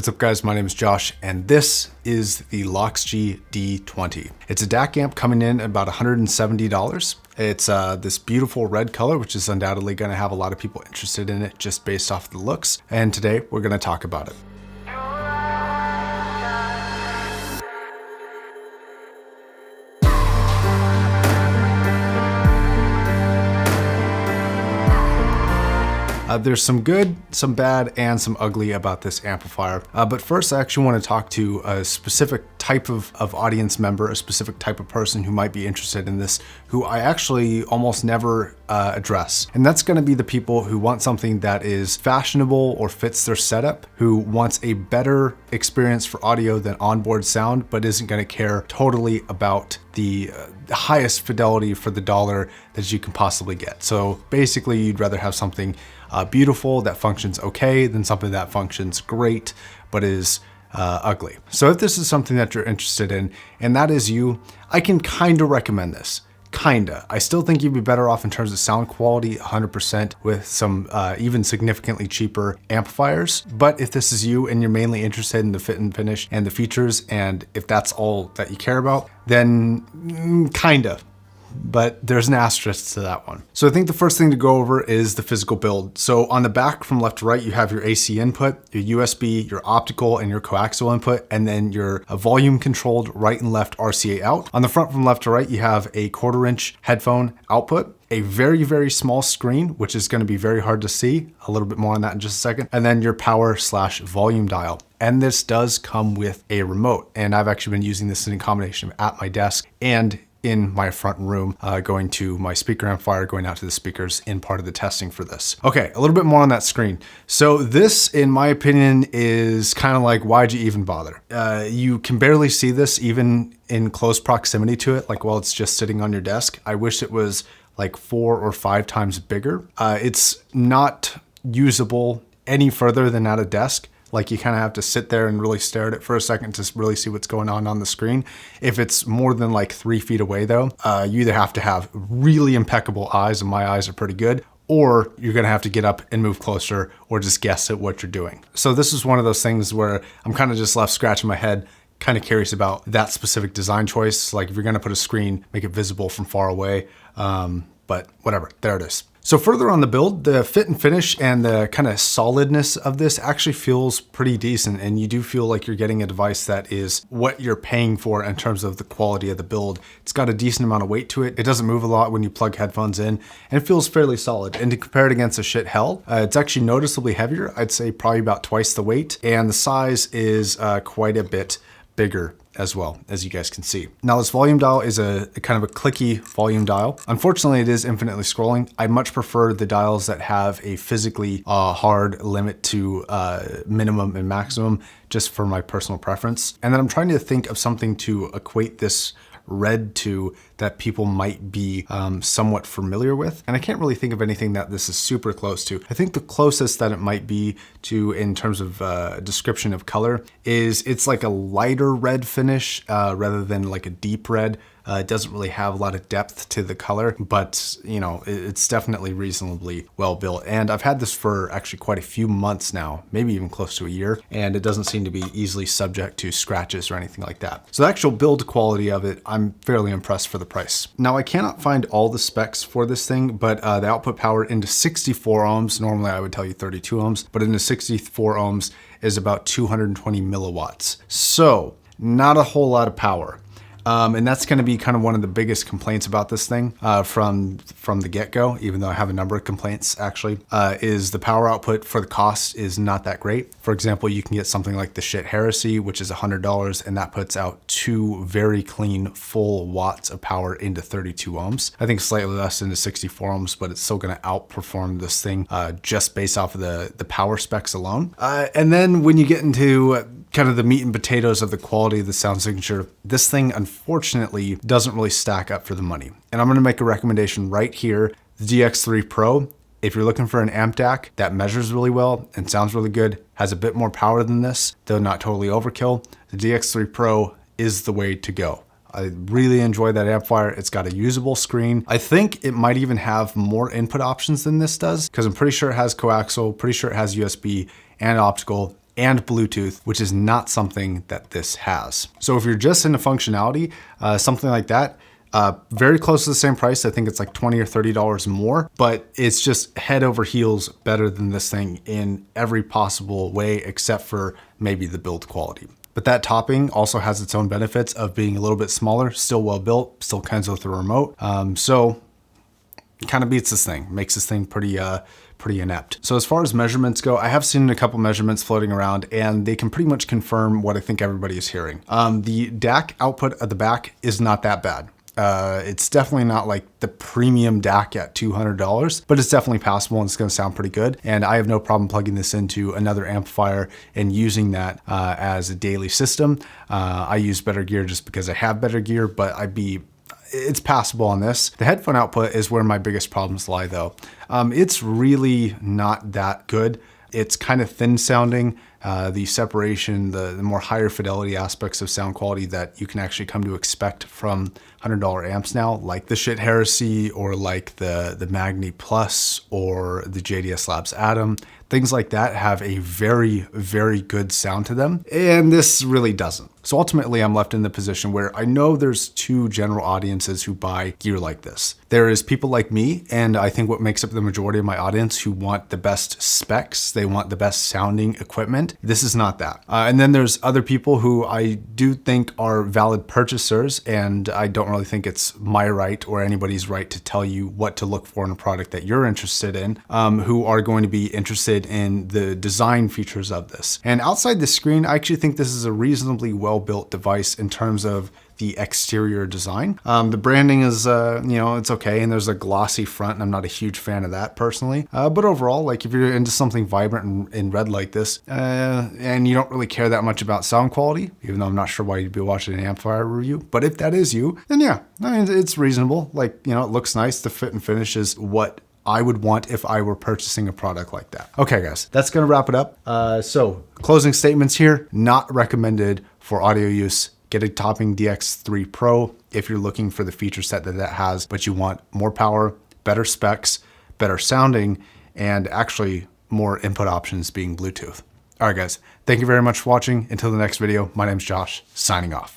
What's up guys, my name is Josh and this is the Loxjie D20. It's a DAC amp coming in at about $170. It's this beautiful red color, which is undoubtedly going to have a lot of people interested in it just based off the looks. And today we're going to talk about it. There's some good, some bad, and some ugly about this amplifier. But first, I actually want to talk to a specific type of audience member, a specific type of person who might be interested in this, who I actually almost never address. And that's going to be the people who want something that is fashionable or fits their setup, who wants a better experience for audio than onboard sound, but isn't going to care totally about the highest fidelity for the dollar that you can possibly get. So basically, you'd rather have something beautiful that functions okay than something that functions great but is ugly. So if this is something that you're interested in, and that is you, I can kind of recommend this. Kinda. I still think you'd be better off in terms of sound quality 100% with some even significantly cheaper amplifiers. But if this is you and you're mainly interested in the fit and finish and the features, and if that's all that you care about, then kinda. But there's an asterisk to that one. So I think the first thing to go over is the physical build. So on the back from left to right, you have your AC input, your USB, your optical, and your coaxial input, and then your volume controlled right and left RCA out. On the front from left to right, you have a 1/4" headphone output, a very, very small screen, which is going to be very hard to see. A little bit more on that in just a second. And then your power/volume dial. And this does come with a remote. And I've actually been using this in combination at my desk and in my front room, going to my speaker amplifier, going out to the speakers in part of the testing for this. Okay, a little bit more on that screen. So this, in my opinion, is kind of like, why'd you even bother? You can barely see this even in close proximity to it, like while it's just sitting on your desk. I wish it was like 4 or 5 times bigger. It's not usable any further than at a desk. Like you kind of have to sit there and really stare at it for a second to really see what's going on the screen. If it's more than like 3 feet away though, you either have to have really impeccable eyes, and my eyes are pretty good, or you're gonna have to get up and move closer or just guess at what you're doing. So this is one of those things where I'm kind of just left scratching my head, kind of curious about that specific design choice. Like if you're gonna put a screen, make it visible from far away, but whatever, there it is. So further on the build, the fit and finish and the kind of solidness of this actually feels pretty decent, and you do feel like you're getting a device that is what you're paying for in terms of the quality of the build. It's got a decent amount of weight to it. It doesn't move a lot when you plug headphones in, and it feels fairly solid. And to compare it against a shit hell, it's actually noticeably heavier. I'd say probably about twice the weight, and the size is quite a bit bigger as well, as you guys can see. Now this volume dial is a kind of a clicky volume dial. Unfortunately, it is infinitely scrolling. I much prefer the dials that have a physically hard limit to minimum and maximum, just for my personal preference. And then I'm trying to think of something to equate this red to that people might be somewhat familiar with. And I can't really think of anything that this is super close to. I think the closest that it might be to in terms of description of color is it's like a lighter red finish rather than like a deep red. It doesn't really have a lot of depth to the color, but you know, it's definitely reasonably well built. And I've had this for actually quite a few months now, maybe even close to a year, and it doesn't seem to be easily subject to scratches or anything like that. So the actual build quality of it, I'm fairly impressed for the price. Now I cannot find all the specs for this thing, but the output power into 64 ohms, normally I would tell you 32 ohms, but into 64 ohms is about 220 milliwatts. So not a whole lot of power. And that's going to be kind of one of the biggest complaints about this thing from the get-go, even though I have a number of complaints actually, is the power output for the cost is not that great. For example, you can get something like the Shit Heresy, which is $100, and that puts out 2 very clean full watts of power into 32 ohms. I think slightly less into 64 ohms, but it's still going to outperform this thing just based off of the power specs alone. And then when you get into kind of the meat and potatoes of the quality of the sound signature, this thing unfortunately doesn't really stack up for the money. And I'm going to make a recommendation right here. The DX3 Pro, if you're looking for an amp DAC that measures really well and sounds really good, has a bit more power than this, though not totally overkill, the DX3 Pro is the way to go. I really enjoy that amplifier. It's got a usable screen. I think it might even have more input options than this does, because I'm pretty sure it has coaxial, pretty sure it has USB and optical, and Bluetooth, which is not something that this has. So if you're just into functionality, something like that, very close to the same price. I think it's like $20 or $30 more, but it's just head over heels better than this thing in every possible way, except for maybe the build quality. But that topping also has its own benefits of being a little bit smaller, still well built, still Kenzo through remote. So it kind of beats this thing, makes this thing pretty inept. So as far as measurements go, I have seen a couple measurements floating around and they can pretty much confirm what I think everybody is hearing. The DAC output at the back is not that bad. It's definitely not like the premium DAC at $200, but it's definitely passable and it's going to sound pretty good. And I have no problem plugging this into another amplifier and using that as a daily system. I use better gear just because I have better gear, but it's passable on this. The headphone output is where my biggest problems lie though. It's really not that good. It's kind of thin sounding. The separation, the more higher fidelity aspects of sound quality that you can actually come to expect from $100 amps now, like the Shit Heresy or like the Magni Plus or the JDS Labs Atom, things like that have a very, very good sound to them. And this really doesn't. So ultimately I'm left in the position where I know there's two general audiences who buy gear like this. There is people like me, and I think what makes up the majority of my audience, who want the best specs, they want the best sounding equipment. This is not that. And then there's other people who I do think are valid purchasers, and I don't really think it's my right or anybody's right to tell you what to look for in a product that you're interested in, who are going to be interested in the design features of this. And outside the screen, I actually think this is a reasonably well-built device in terms of the exterior design. The branding is, it's okay, and there's a glossy front, and I'm not a huge fan of that personally. But overall, like if you're into something vibrant and red like this, and you don't really care that much about sound quality, even though I'm not sure why you'd be watching an amplifier review, but if that is you, then yeah, I mean, it's reasonable. Like, it looks nice. The fit and finish is what I would want if I were purchasing a product like that. Okay, guys, that's gonna wrap it up. So closing statements here, not recommended for audio use. Get a topping DX3 Pro if you're looking for the feature set that has, but you want more power, better specs, better sounding, and actually more input options being Bluetooth. All right, guys, thank you very much for watching. Until the next video, my name's Josh, signing off.